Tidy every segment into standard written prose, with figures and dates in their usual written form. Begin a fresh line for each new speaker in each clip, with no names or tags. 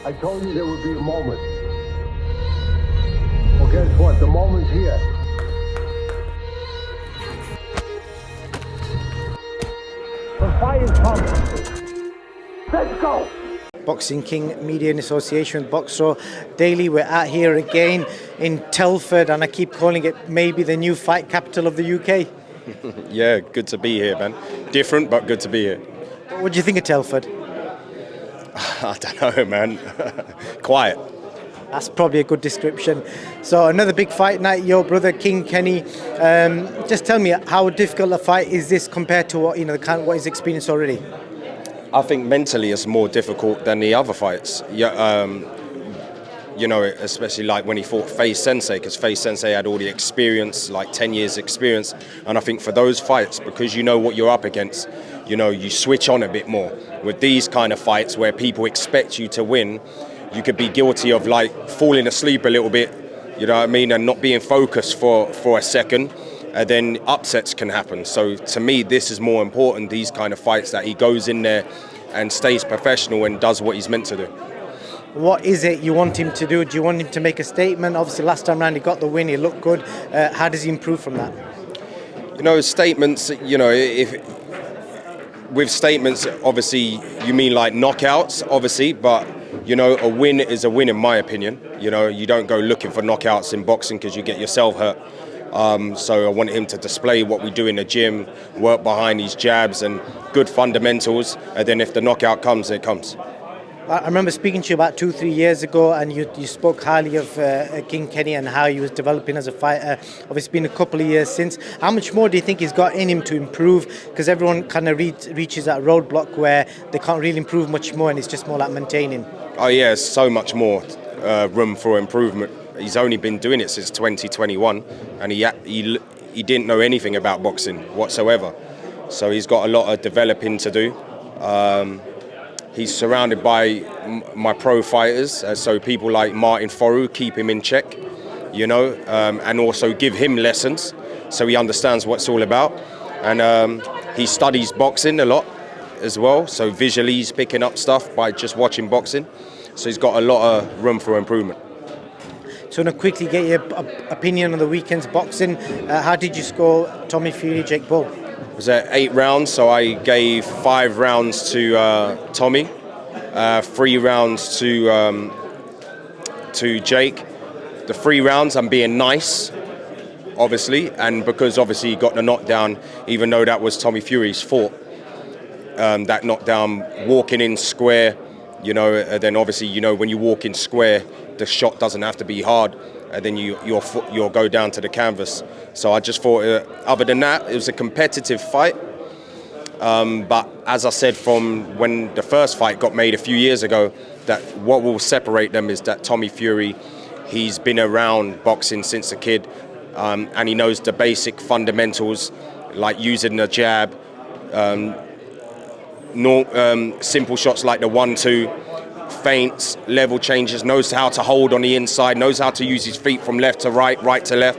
I told you there would be a moment. Well, guess what? The moment's here. The fight is coming. Let's go!
Boxing King Media in association with Boxro. Daley, we're out here again in Telford, and I keep calling it maybe the new fight capital of the UK.
Yeah, good to be here, man. Different, but good to be here.
What do you think of Telford?
I don't know, man. Quiet.
That's probably a good description. So another big fight night, your brother King Kenny. Just tell me, how difficult a fight is this compared to what what he's experienced already?
I think mentally it's more difficult than the other fights. Yeah, especially like when he fought Face Sensei, because Face Sensei had all the experience, like 10 years experience. And I think for those fights, because you know what you're up against, you switch on a bit more. With these kind of fights where people expect you to win, you could be guilty of like falling asleep a little bit, you know what I mean, and not being focused for a second, and then upsets can happen. So to me, this is more important, these kind of fights, that he goes in there and stays professional and does what he's meant to do.
What is it you want him to do? Do you want him to make a statement? Obviously, last time round he got the win, he looked good. How does he improve from that?
Statements, if with statements, obviously, you mean like knockouts, obviously, but, a win is a win in my opinion. You don't go looking for knockouts in boxing because you get yourself hurt. So I want him to display what we do in the gym, work behind these jabs and good fundamentals, and then if the knockout comes, it comes.
I remember speaking to you about 2-3 years ago, and you spoke highly of King Kenny and how he was developing as a fighter. Obviously, it's been a couple of years since. How much more do you think he's got in him to improve? Because everyone kind of reaches that roadblock where they can't really improve much more, and it's just more like maintaining.
Oh yeah, so much more room for improvement. He's only been doing it since 2021, and he didn't know anything about boxing whatsoever. So he's got a lot of developing to do. He's surrounded by my pro fighters, so people like Martin Foru keep him in check, and also give him lessons so he understands what it's all about. And he studies boxing a lot as well, so visually he's picking up stuff by just watching boxing. So he's got a lot of room for improvement.
So I'm going to quickly get your opinion on the weekend's boxing. How did you score Tommy Fury, Jake Paul?
It was 8 rounds, so I gave 5 rounds to Tommy, 3 rounds to Jake. The 3 rounds I'm being nice, obviously, and because obviously he got the knockdown, even though that was Tommy Fury's fault. That knockdown, walking in square, and then obviously, when you walk in square, the shot doesn't have to be hard, and then you'll go down to the canvas. So I just thought, other than that, it was a competitive fight. But as I said from when the first fight got made a few years ago, that what will separate them is that Tommy Fury, he's been around boxing since a kid, and he knows the basic fundamentals, like using the jab, simple shots like the 1-2, feints, level changes, knows how to hold on the inside, knows how to use his feet from left to right, right to left.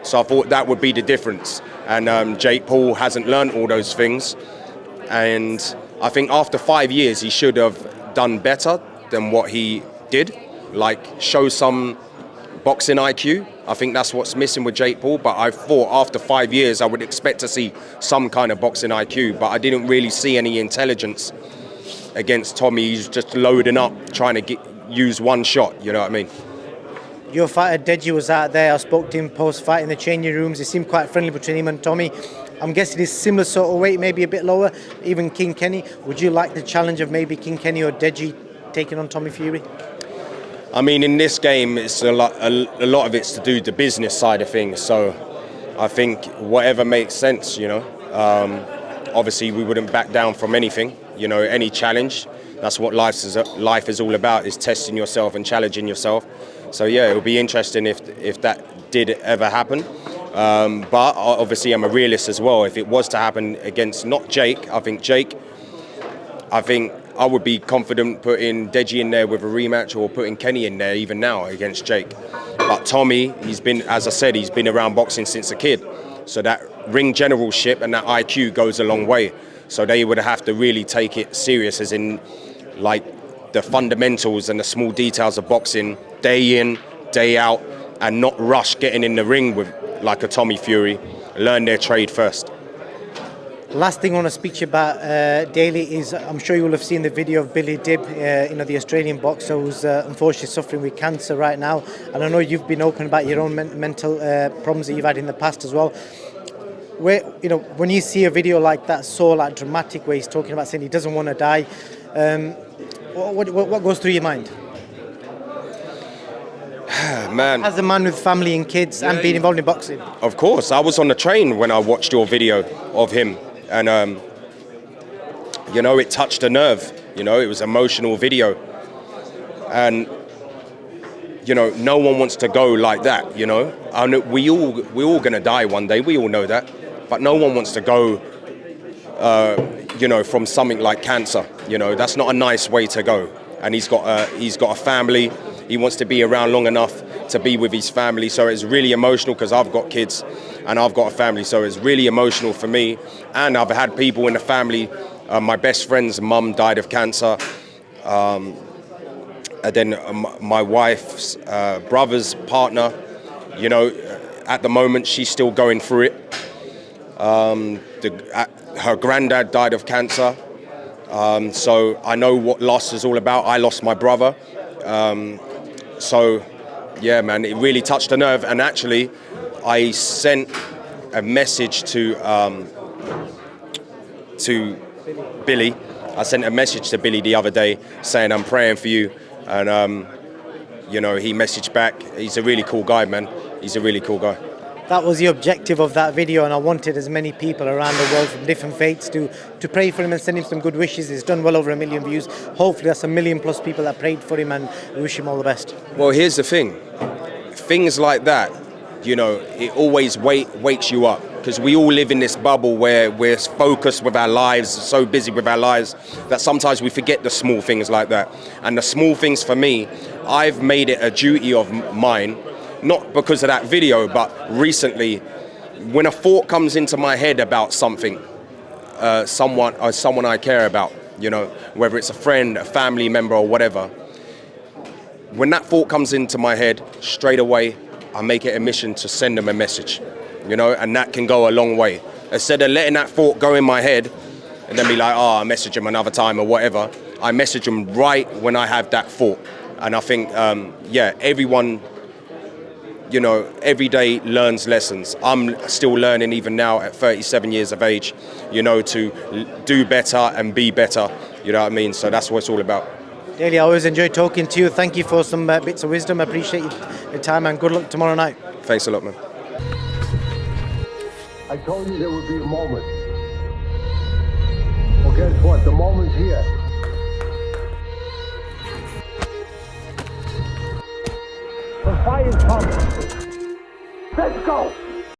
So I thought that would be the difference. And Jake Paul hasn't learned all those things. And I think after 5 years, he should have done better than what he did, like show some boxing IQ. I think that's what's missing with Jake Paul. But I thought after 5 years, I would expect to see some kind of boxing IQ. But I didn't really see any intelligence against Tommy. He's just loading up, trying to use one shot, you know what I mean?
Your fighter Deji was out there. I spoke to him post-fight in the changing rooms. It seemed quite friendly between him and Tommy. I'm guessing he's similar sort of weight, maybe a bit lower, even King Kenny. Would you like the challenge of maybe King Kenny or Deji taking on Tommy Fury?
I mean, in this game, it's a lot of it's to do the business side of things. So I think whatever makes sense, obviously we wouldn't back down from anything, any challenge. That's what life is all about, is testing yourself and challenging yourself. So yeah, it would be interesting if that did ever happen. But obviously I'm a realist as well. If it was to happen against not Jake, I think I would be confident putting Deji in there with a rematch, or putting Kenny in there even now against Jake. But Tommy, as I said, he's been around boxing since a kid. So that ring generalship and that IQ goes a long way. So they would have to really take it serious, as in, like, the fundamentals and the small details of boxing day in, day out, and not rush getting in the ring with like a Tommy Fury. Learn their trade first.
Last thing I want to speak to you about, Daley, is I'm sure you will have seen the video of Billy Dibb, the Australian boxer who's unfortunately suffering with cancer right now. And I know you've been open about your own mental problems that you've had in the past as well. Where, when you see a video like that, so like dramatic, where he's talking about saying he doesn't want to die, what goes through your mind?
Man,
As a man with family and kids and being involved in boxing.
of course, I was on the train when I watched your video of him, and it touched a nerve. It was an emotional video, and no one wants to go like that. I know we're all gonna die one day. We all know that, but no one wants to go. From something like cancer. That's not a nice way to go. And he's got a family. He wants to be around long enough to be with his family. So it's really emotional because I've got kids and I've got a family. So it's really emotional for me. And I've had people in the family. My best friend's mum died of cancer. And then my wife's brother's partner, at the moment she's still going through it. Her granddad died of cancer. So I know what loss is all about. I lost my brother. So, yeah, man, it really touched a nerve. And actually, I sent a message to Billy. I sent a message to Billy the other day saying, I'm praying for you. And, he messaged back. He's a really cool guy, man. He's a really cool guy.
That was the objective of that video, and I wanted as many people around the world from different faiths to pray for him and send him some good wishes. He's done well over 1 million views. Hopefully that's 1 million plus people that prayed for him, and we wish him all the best.
Well, here's the thing. Things like that, it always wakes you up, because we all live in this bubble where we're focused with our lives, so busy with our lives, that sometimes we forget the small things like that. And the small things for me, I've made it a duty of mine, not because of that video, but recently, when a thought comes into my head about something, someone I care about, whether it's a friend, a family member, or whatever, when that thought comes into my head, straight away, I make it a mission to send them a message, and that can go a long way. Instead of letting that thought go in my head and then be like, I message them another time or whatever, I message them right when I have that thought. And I think, everyone, every day learns lessons. I'm still learning even now at 37 years of age, to do better and be better, you know what I mean? So that's what it's all about.
Daley, I always enjoy talking to you. Thank you for some bits of wisdom. I appreciate your time, and good luck tomorrow night.
Thanks a lot, man.
I told you there would be a moment. Well, guess what? The moment's here. The fire's coming. Let's go!